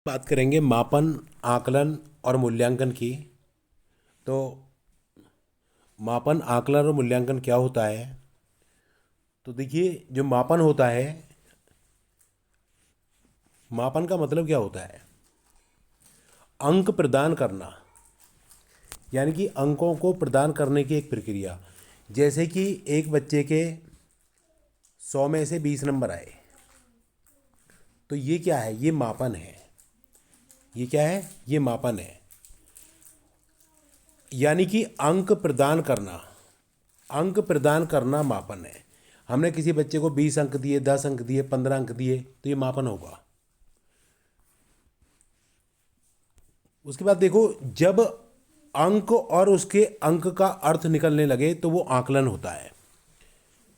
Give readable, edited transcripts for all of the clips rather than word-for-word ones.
बात करेंगे मापन, आकलन और मूल्यांकन की। तो मापन, आकलन और मूल्यांकन क्या होता है? तो देखिए, जो मापन होता है, मापन का मतलब क्या होता है? अंक प्रदान करना, यानी कि अंकों को प्रदान करने की एक प्रक्रिया। जैसे कि एक बच्चे के 100 में से 20 नंबर आए, तो ये क्या है? ये मापन है। ये क्या है? ये मापन है। यानी कि अंक प्रदान करना, अंक प्रदान करना मापन है। हमने किसी बच्चे को 20 अंक दिए, 10 अंक दिए, 15 अंक दिए, तो ये मापन होगा। उसके बाद देखो, जब अंक और उसके अंक का अर्थ निकलने लगे तो वो आकलन होता है।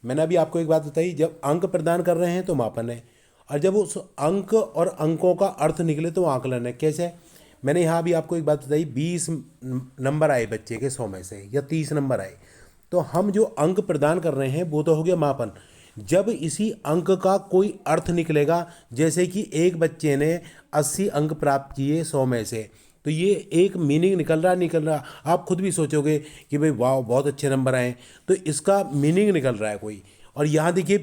मैंने अभी आपको एक बात बताई, जब अंक प्रदान कर रहे हैं तो मापन है, और जब उस अंक और अंकों का अर्थ निकले तो आकलन है। कैसे? मैंने यहाँ भी आपको एक बात बताई, 20 नंबर आए बच्चे के 100 में से, या 30 नंबर आए, तो हम जो अंक प्रदान कर रहे हैं वो तो हो गया मापन। जब इसी अंक का कोई अर्थ निकलेगा, जैसे कि एक बच्चे ने 80 अंक प्राप्त किए 100 में से, तो ये एक मीनिंग निकल रहा। आप खुद भी सोचोगे कि भाई वाह, बहुत अच्छे नंबर आए, तो इसका मीनिंग निकल रहा है कोई। और यहाँ देखिए,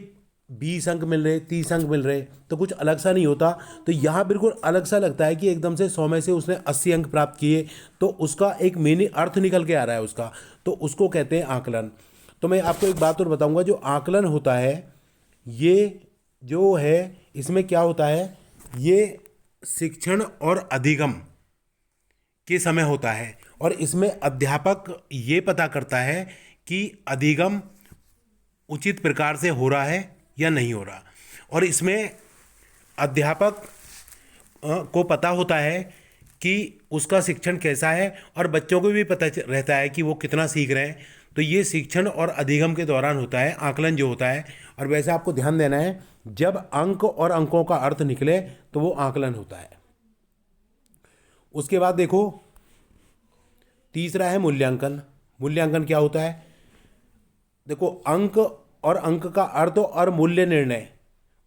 20 अंक मिल रहे, 30 अंक मिल रहे, तो कुछ अलग सा नहीं होता। तो यहाँ बिल्कुल अलग सा लगता है कि एकदम से 100 में से उसने 80 अंक प्राप्त किए, तो उसका एक मीनिंग, अर्थ निकल के आ रहा है उसका, तो उसको कहते हैं आकलन। तो मैं आपको एक बात और बताऊंगा, जो आकलन होता है, ये जो है, इसमें क्या होता है, ये शिक्षण और अधिगम के समय होता है। और इसमें अध्यापक ये पता करता है कि अधिगम उचित प्रकार से हो रहा है या नहीं हो रहा। और इसमें अध्यापक को पता होता है कि उसका शिक्षण कैसा है, और बच्चों को भी पता रहता है कि वो कितना सीख रहे हैं। तो ये शिक्षण और अधिगम के दौरान होता है आकलन जो होता है। और वैसे आपको ध्यान देना है, जब अंक और अंकों का अर्थ निकले तो वो आकलन होता है। उसके बाद देखो, तीसरा है मूल्यांकन। मूल्यांकन क्या होता है? देखो, अंक और अंक का अर्थ और मूल्य निर्णय,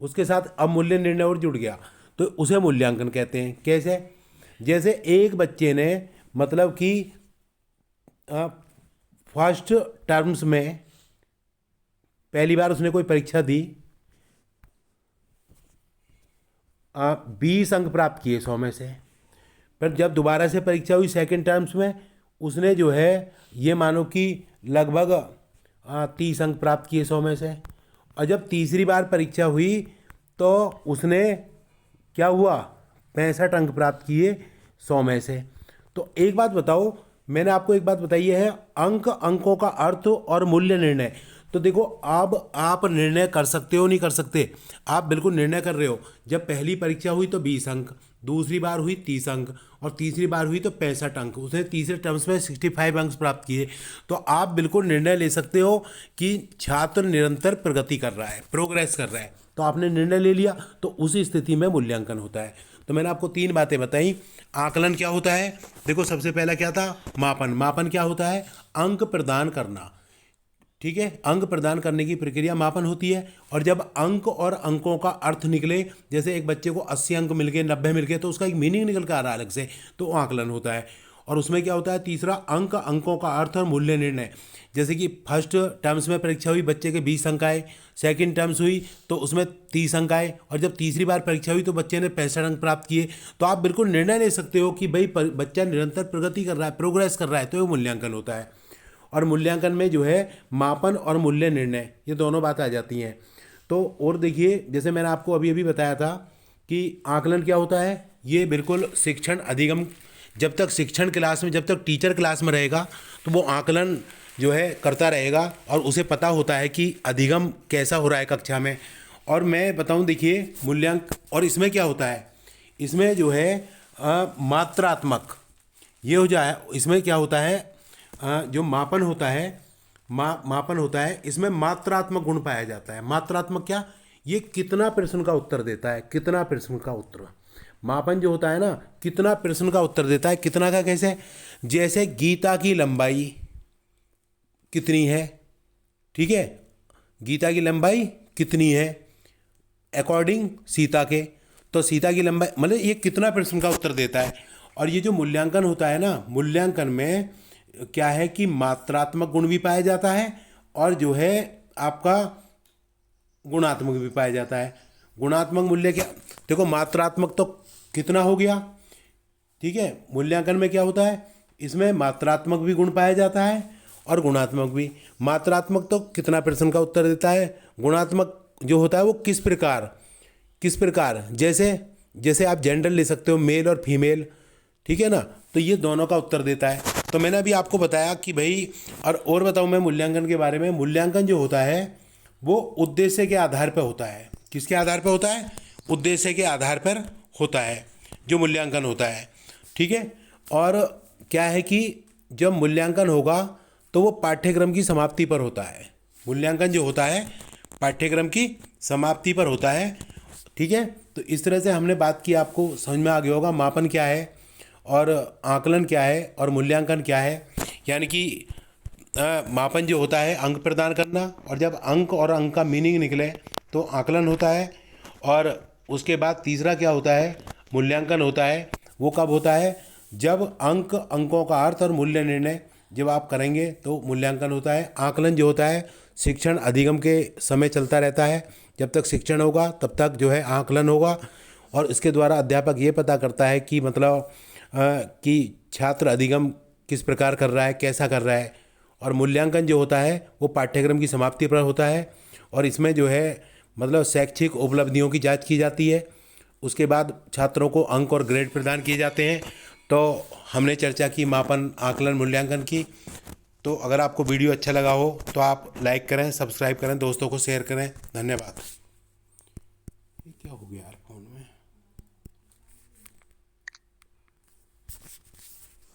उसके साथ अब मूल्य निर्णय और जुड़ गया, तो उसे मूल्यांकन कहते हैं। कैसे? जैसे एक बच्चे ने, मतलब कि फर्स्ट टर्म्स में पहली बार उसने कोई परीक्षा दी, 20 अंक प्राप्त किए 100 में से। फिर जब दोबारा से परीक्षा हुई सेकंड टर्म्स में, उसने जो है, ये मानो कि लगभग 30 अंक प्राप्त किए 100 में से। और जब तीसरी बार परीक्षा हुई तो उसने क्या हुआ, 65 अंक प्राप्त किए 100 में से। तो एक बात बताओ, मैंने आपको एक बात बताई है, अंक, अंकों का अर्थ और मूल्य निर्णय। तो देखो, अब आप निर्णय कर सकते हो, नहीं कर सकते? आप बिल्कुल निर्णय कर रहे हो। जब पहली परीक्षा हुई तो 20 अंक, दूसरी बार हुई 30 अंक, और तीसरी बार हुई तो 65 अंक, उसने तीसरे टर्म्स में 65 अंक प्राप्त किए। तो आप बिल्कुल निर्णय ले सकते हो कि छात्र निरंतर प्रगति कर रहा है, प्रोग्रेस कर रहा है। तो आपने निर्णय ले लिया, तो उसी स्थिति में मूल्यांकन होता है। तो मैंने आपको 3 बातें बताई। आकलन क्या होता है? देखो, सबसे पहला क्या था? मापन। मापन क्या होता है? अंक प्रदान करना। ठीक है, अंक प्रदान करने की प्रक्रिया मापन होती है। और जब अंक और अंकों का अर्थ निकले, जैसे एक बच्चे को 80 अंक मिल गए, 90 मिल गए, तो उसका एक मीनिंग निकल कर आ रहा है अलग से, तो वो आकलन होता है। और उसमें क्या होता है? तीसरा, अंक, अंकों का अर्थ और मूल्य निर्णय। जैसे कि फर्स्ट टर्म्स में परीक्षा हुई, बच्चे के 20 अंक आए, सेकंड टर्म्स हुई तो उसमें 30 अंक आए, और जब तीसरी बार परीक्षा हुई तो बच्चे ने 65 अंक प्राप्त किए। तो आप बिल्कुल निर्णय ले सकते हो कि भाई बच्चा निरंतर प्रगति कर रहा है, प्रोग्रेस कर रहा है, तो ये मूल्यांकन होता है। और मूल्यांकन में जो है, मापन और मूल्य निर्णय, ये दोनों बातें आ जाती हैं। तो और देखिए, जैसे मैंने आपको अभी अभी बताया था कि आकलन क्या होता है, ये बिल्कुल शिक्षण अधिगम, जब तक शिक्षण क्लास में, जब तक टीचर क्लास में रहेगा तो वो आकलन जो है करता रहेगा, और उसे पता होता है कि अधिगम कैसा हो रहा है कक्षा में। और मैं बताऊं, देखिए, मूल्यांकन, और इसमें क्या होता है, इसमें जो है मात्रात्मक, ये हो जाए, इसमें क्या होता है, जो मापन होता है, मापन होता है, इसमें मात्रात्मक गुण पाया जाता है। मात्रात्मक क्या? ये कितना प्रश्न का उत्तर देता है, कितना प्रश्न का उत्तर। मापन जो होता है ना, कितना प्रश्न का उत्तर देता है। कितना का कैसे? जैसे गीता की लंबाई कितनी है, ठीक है, गीता की लंबाई कितनी है अकॉर्डिंग सीता के, तो सीता की लंबाई मतलब ये कितना प्रश्न का उत्तर देता है। और ये जो मूल्यांकन होता है ना, मूल्यांकन में क्या है कि मात्रात्मक गुण भी पाया जाता है और जो है आपका गुणात्मक भी पाया जाता है। गुणात्मक मूल्य क्या, देखो मात्रात्मक तो कितना हो गया, ठीक है। मूल्यांकन में क्या होता है, इसमें मात्रात्मक भी गुण पाया जाता है और गुणात्मक भी। मात्रात्मक तो कितना प्रश्न का उत्तर देता है, गुणात्मक जो होता है वो किस प्रकार, जैसे आप जेंडर ले सकते हो, मेल और फीमेल, ठीक है ना, तो ये दोनों का उत्तर देता है। तो मैंने अभी आपको बताया कि भाई, और बताऊं मैं मूल्यांकन के बारे में। मूल्यांकन जो होता है वो उद्देश्य के आधार पर होता है। किसके आधार पर होता है, उद्देश्य के आधार पर होता है जो मूल्यांकन होता है, ठीक है। और क्या है कि जब मूल्यांकन होगा तो वो पाठ्यक्रम की समाप्ति पर होता है। मूल्यांकन जो होता है पाठ्यक्रम की समाप्ति पर होता है, ठीक है। तो इस तरह से हमने बात की, आपको समझ में आ गया होगा मापन क्या है और आकलन क्या है और मूल्यांकन क्या है। यानी कि मापन जो होता है अंक प्रदान करना, और जब अंक और अंक का मीनिंग निकले तो आकलन होता है। और उसके बाद तीसरा क्या होता है, मूल्यांकन होता है। वो कब होता है, जब अंकों का अर्थ और मूल्य निर्णय जब आप करेंगे तो मूल्यांकन होता है। आकलन जो होता है शिक्षण अधिगम के समय चलता रहता है, जब तक शिक्षण होगा तब तक जो है आकलन होगा। और इसके द्वारा अध्यापक ये पता करता है कि मतलब कि छात्र अधिगम किस प्रकार कर रहा है, कैसा कर रहा है। और मूल्यांकन जो होता है वो पाठ्यक्रम की समाप्ति पर होता है और इसमें जो है मतलब शैक्षिक उपलब्धियों की जांच की जाती है। उसके बाद छात्रों को अंक और ग्रेड प्रदान किए जाते हैं। तो हमने चर्चा की मापन, आकलन, मूल्यांकन की। तो अगर आपको वीडियो अच्छा लगा हो तो आप लाइक करें, सब्सक्राइब करें, दोस्तों को शेयर करें। धन्यवाद।